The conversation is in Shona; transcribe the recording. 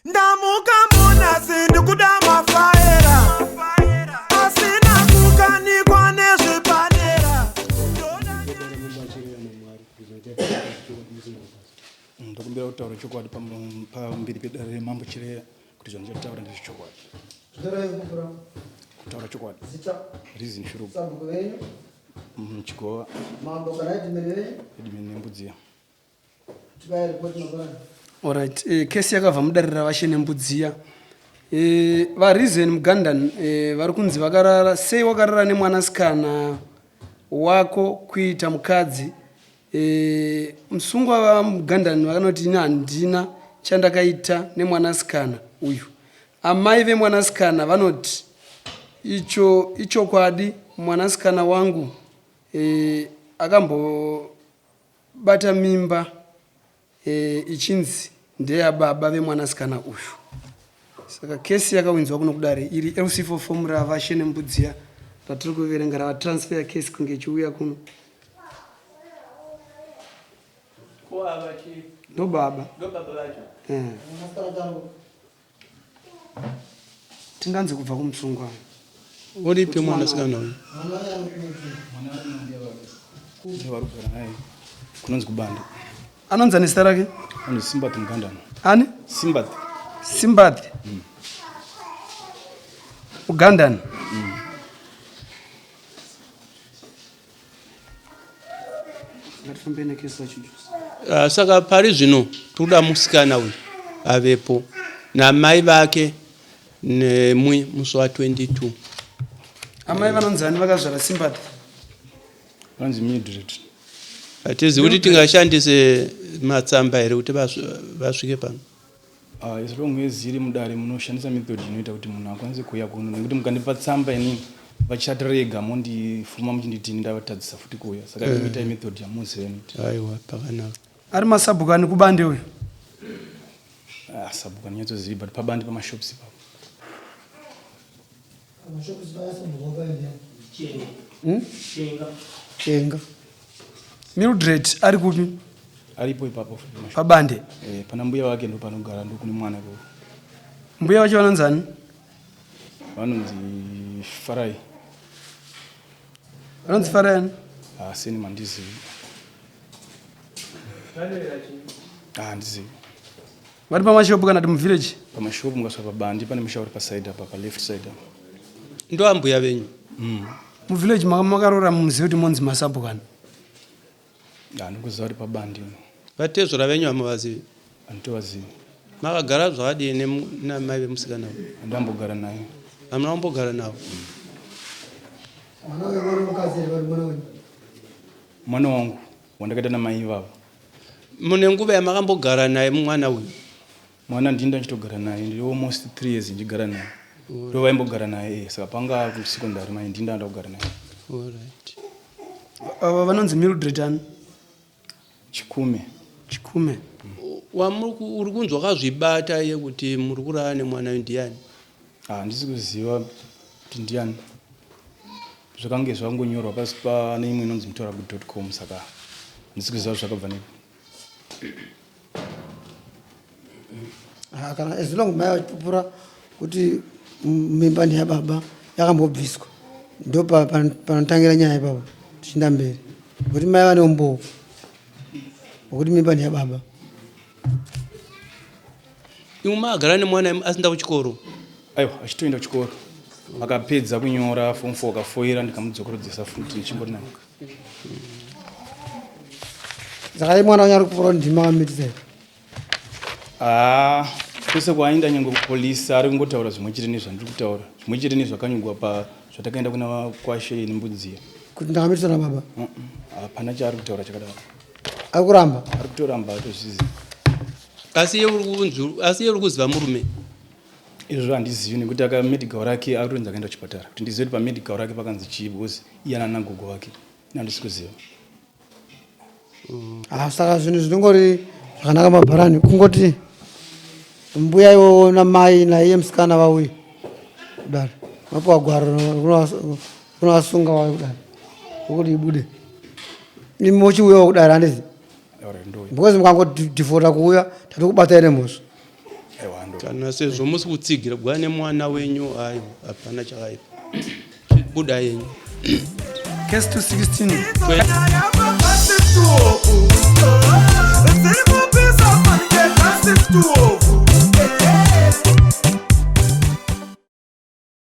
Ndamuka muna sindu kudama faera asina kukanikwa nezvepadera. Ndakumbira kutaura chokwadi pamberi pedare remambo Chireya kuti zvanzi chataura ndezvechokwadi. Kutaura chokwadi. Reason shurubu. Chigova. Edimini nembudziya. Alright, kesi yakabva mudarira vashe nembudziya. VaReason Mugandan vari kunzi vakarara sei wakarara nemwanasikana wako kuita mukadzi. Musungwa vaMugandan vakanoti ini handina chandakaita nemwanasikana uyu. Amai vemwanasikana vanoti ichokwadi mwanasikana wangu akambobata mimba ichinzi ndeyababa vemwanasikana uyu. Saka kesi yakawinzwa kuno kudare iri LC4 formula vashe nembudziya ratiri kuverenga rava transfer case kunge ichiuya kuno. Ndo baba tinganze kubva kumusungwa. Uripe mwanasikana uyu? Varugara naye kunonzi kubanda. Anonzi nezita rake? Anonzi Sympathy Mugandan. Ani? Sympathy. Mugandan. Saka pari zvino toda musikana uyu avepo namai vake nemwi musi wa 22. Amai vanonzani vakazvara Sympathy? Vanzi Mildred. Hatizi kuti tingashandise matsamba here kuti vasvike pano. As long as iri mudare munoshandisa method inoita kuti munhu akwanise kuuya kuno nekuti mukandipa tsamba ini vachatirega mondifuma muchinditini ndavatadzisa futi kuuya saka inoita method yamuzive. Aiwa pakanaka. Ari masabhukani kubande uyu? Sabhukani nyatsozivi but pabandi pamashops ipapo. Chenga. Mildred ari kupi? Aripo ipapo pabande. Pana mbuya wake ndo panogara ndo kune mwana ko. Mbuya wacho vanonzani? Vanonzi Farai. Vanonzi Farai? Seni mandizivi. Ndizivi. Vari pamashopu kana kuti muvillage? Pamashopu mukasvika pabandi pane musha uri paside apa paleft side. Ndo ambuya venyu? Muvillage makarora muzivi kuti monzi masabhukani? Ndikuziva kuti pabandi. Vatezvora venyu hamavazivi? Handitovazivi. Makagara zvakadini namai vemusikana uyu? Handambogara naye. Hamuna kumbogara navo? Mwana wangu wandakaita namai ivavo. Mune nguva yamakambogara naye mwana uyu? Mwana ndinda ndichitogara naye ndiri almost 3 years ndichigara naye. Ndo vaimbogara naye saka panga kusekondari mai ndinda ndakugara naye. Alright. Vanonzi Mildred ani? Chikume. Uri kunzwa wakazvibata yekuti muri kurara nemwana uyu ndiani? Handisi kuziva kuti ndiani. Zvakange zvangonyorwa pasi pane imwe inonzi mutauragut.com saka handisi kuziva zvakabva nepo. Kana as long mai vachipupura kuti mimba ndeyababa yakambobviswa ndo panotangira nyaya ipapo tichienda mberi kuti mai vane umboo kuti mimba ndeyababa. Imwe makagara nemwana asinda kuchikoro? Aiwa achitoenda kuchikoro akapedza kunyora form 4 akafoira ndikamudzokoredzesa futi ndichingori naye. Saka mwana wanyu ari kupfuura ndima kamitisa here? Kwese kwaenda nyange kupolisa ari kungotaura zvimwe chete nezvandiri kutaura zvimwe chete nezvakanyogwa pazvatakaenda kuna kwashe nembudziya kuti ndakamitisa nababa. Hapana chaari kutaura chakadaro. Ari kuramba? Ari kutoramba atozviziva. Asi iye uri kuziva murume? Izvo handizivi nekuti medical rake akutonzi akaenda kuchipatara kuti ndizive kuti pamedical rake pakanzi chii because iye nagogo wake handisi kuziva. Saka zvinhu zvinongori zvakanaka mabharani kungoti mbuya iwowo namai naiye musikana vauye kudare mapiwa gwaro kunovasunga vauye kudare ukuti ibude imi muchiuyawo kudare handizi because mukangodhifota kuuya tati kubata ine mhosva aiwa ndo kana sezvo musi kutsigira bwane mwana wenyu ayo hapana chakaipa buda yenyu case 216 Kaya ya mabasi tu